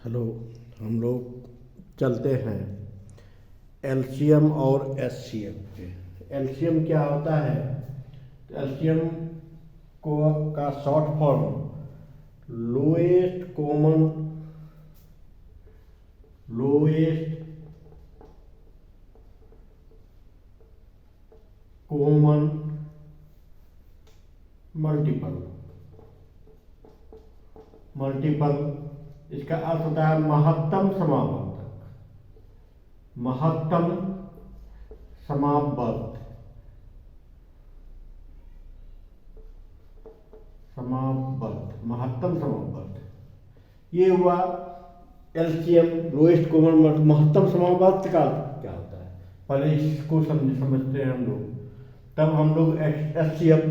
Hello. हम लोग चलते हैं एलसीएम और एचसीएफ पे। एलसीएम क्या होता है? एलसीएम को का short form lowest common multiple. इसका अर्थ होता है महत्तम समापवर्त। ये हुआ एलसीएम, लोएस्ट कॉमन महत्तम समापवर्त का क्या होता है, पहले इसको समझते हैं हम लोग, तब हम लोग एचसीएफ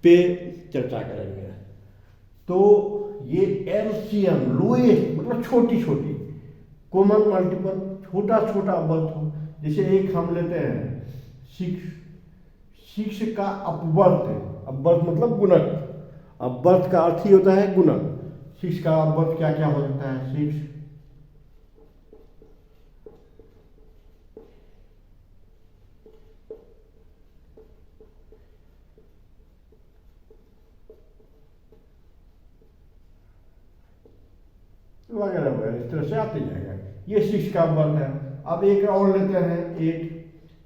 पे चर्चा करेंगे। तो ये एलसीएम लोएस्ट मतलब छोटी छोटी, कॉमन मल्टीपल छोटा छोटा अवर्त हो। जैसे एक हम लेते हैं सिक्स का अपवर्त मतलब गुणक। अपवर्त का अर्थ ही होता है गुणक। 6 का अपवर्त क्या क्या हो सकता है? 6 वगैरह वगैरह इस तरह से आते जाएगा। ये 6 का अपवर्त है। अब एक और लेते हैं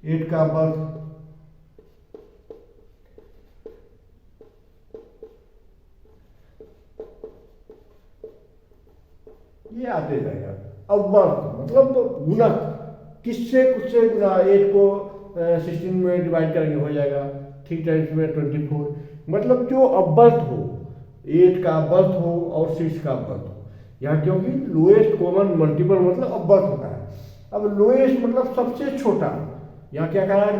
8 का अपवर्त। ये आते जाएगा। अपवर्त मतलब तो गुणक, किससे गुना। 8 को 16 में डिवाइड करेंगे हो जाएगा 3 टाइम्स में 24। मतलब जो अपवर्त हो, 8 का अपवर्त हो और 6 का अपवर्त हो यहाँ, क्योंकि लोएस्ट कॉमन मल्टीपल मतलब अपवर्त होता है। अब लोएस्ट मतलब सबसे छोटा, यहाँ क्या कह रहा है?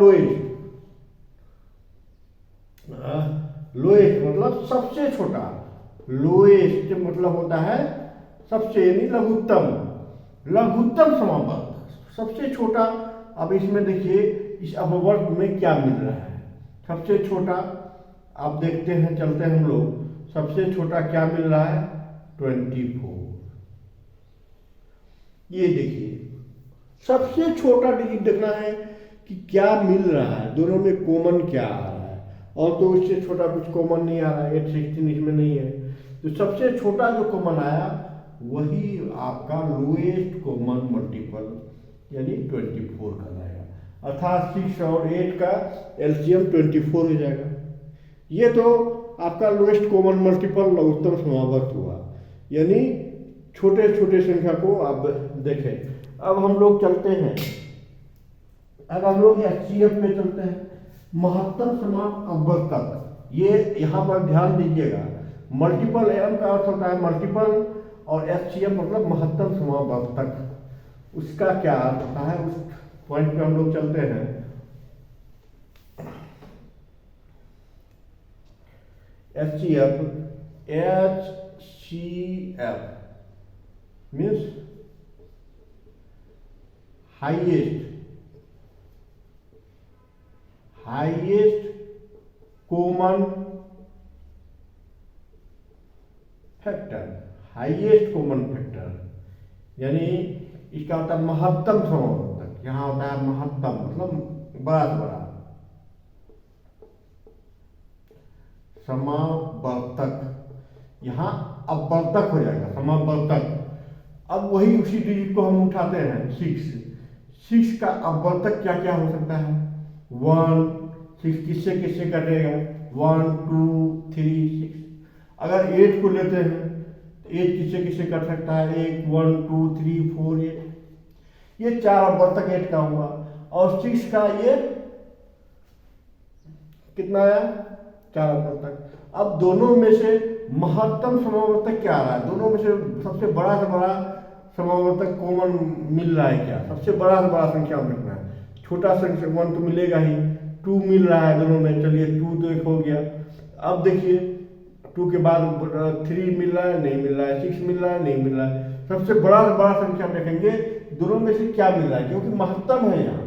लोएस्ट मतलब सबसे छोटा। लोएस्ट मतलब होता है सबसे, यानी लघुत्तम समापवर्त, सबसे छोटा। अब इसमें देखिए इस अपवर्त में क्या मिल रहा है। सबसे छोटा आप देखते हैं, चलते हैं हम लोग, सबसे छोटा क्या मिल रहा है? 24। ये देखिए सबसे छोटा डिजिट देखना है कि क्या मिल रहा है, दोनों में कॉमन क्या आ रहा है। और तो इससे छोटा कुछ कॉमन नहीं आ रहा है, 8 16 इसमें नहीं है। तो सबसे छोटा जो कॉमन आया वही आपका लोएस्ट कॉमन मल्टीपल यानी 24 कहलाएगा। अर्थात 6 और 8 का एलसीएम 24 हो जाएगा। ये तो आपका लोएस्ट कॉमन मल्टीपल लघुत्तम समापवर्त हुआ, यानी छोटे छोटे संख्या को आप देखें। अब हम लोग चलते हैं, अब हम लोग एचसीएफ में चलते हैं, महत्तम समापवर्त तक। ये यहाँ पर ध्यान दीजिएगा, मल्टीपल एम का अर्थ होता है मल्टीपल, और एचसीएफ मतलब महत्तम समापवर्त तक। उसका क्या अर्थ होता है, उस पॉइंट पे हम लोग चलते हैं। HCF means highest common factor, यानी इसका होता है महत्तम समापवर्तक। यहाँ होता है महत्तम मतलब बड़ा से बड़ा समापवर्तक। यहाँ अपवर्तक हो जाएगा समापवर्तक। अब वही उसी डिजिट को हम उठाते हैं 6 का अपवर्तक क्या क्या हो सकता है? 1 6 किससे किससे कटेगा? 1 2 3 6। अगर 8 को लेते हैं तो 8 किससे किससे कट सकता है? 1 1 2 3 4 8। ये 4 अपवर्तक 8 का हुआ। और 6 का ये कितना आया? 4 अपवर्तक। अब दोनों में से महत्तम समापवर्तक क्या आ रहा है? दोनों में से सबसे बड़ा से बड़ा समापवर्तक कॉमन मिल रहा है क्या? सबसे बड़ा से बड़ा संख्या देखना है। छोटा संख्या 1 तो मिलेगा ही, 2 मिल रहा है दोनों में। चलिए 2 तो एक हो गया। अब देखिए 2 के बाद 3 मिल रहा है, नहीं मिल रहा है। 6 मिल रहा है, नहीं मिल रहा है। सबसे बड़ा से बड़ा संख्या देखेंगे दोनों में से क्या मिल रहा है, क्योंकि महत्तम है। यहाँ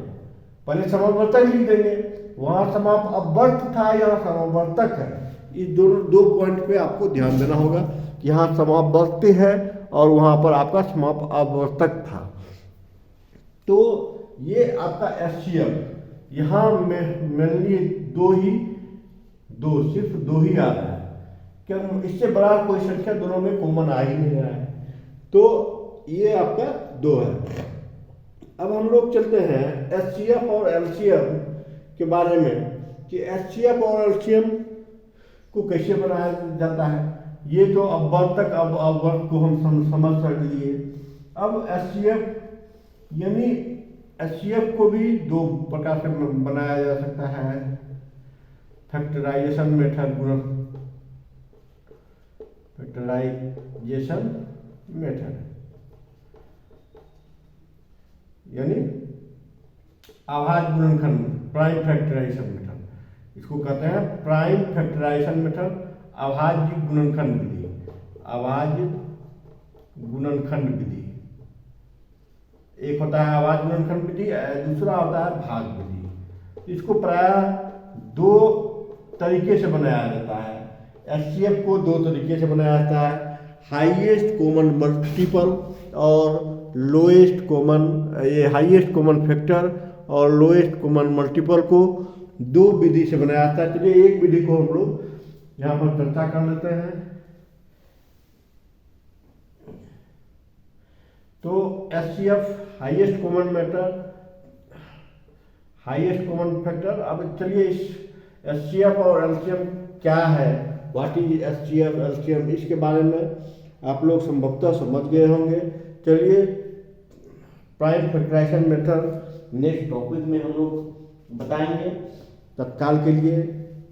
पहले समापवर्तक लिख देंगे, वहां समापवर्त था, यहाँ समापवर्तक है। इस दोनों 2 पॉइंट पे आपको ध्यान देना होगा कि यहाँ समापवर्त है और वहाँ पर आपका समाप आवर्तक था। तो ये आपका एचसीएफ यहाँ में मेनली सिर्फ दो ही आ रहा है, क्या इससे बड़ा कोई संख्या दोनों में कॉमन आ ही नहीं रहा है। तो ये आपका 2 है। अब हम लोग चलते हैं एचसीएफ और एलसीएम के बारे में कि एचसीएफ और एलसीएम को कैसे बनाया जाता है। ये तो अवर्तक अवर्त को हम समझ कर लिए। अब एचसीएफ यानी एचसीएफ को भी 2 प्रकार से बनाया जा सकता है, फैक्टराइजेशन मेथड यानी आभाज्य गुणनखंड प्राइम फैक्टराइजेशन मेथड, इसको कहते हैं प्राइम फैक्टराइजेशन मेथड, अभाज्य गुणनखंड विधि। एक होता है अभाज्य गुणनखंड विधि, दूसरा होता है भाग विधि। इसको प्रायः 2 तरीके से बनाया जाता है। एचसीएफ को 2 तरीके से बनाया जाता है, हाईएस्ट कॉमन मल्टीपल और लोएस्ट कॉमन, ये हाईएस्ट कॉमन फैक्टर और लोएस्ट कॉमन मल्टीपल को 2 विधि से बनाया जाता है। चलिए एक विधि को हम लोग यहाँ पर चर्चा कर लेते हैं। तो एचसीएफ हाईएस्ट कॉमन फैक्टर। अब चलिए इस एचसीएफ और एलसीएम क्या है, व्हाट इज एचसीएफ एलसीएम, इसके बारे में आप लोग संभवतः समझ गए होंगे। चलिए prime factorization method next topic में हम लोग बताएंगे। तत्काल के लिए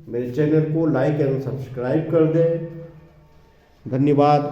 मेरे चैनल को लाइक एंड सब्सक्राइब कर दें। धन्यवाद।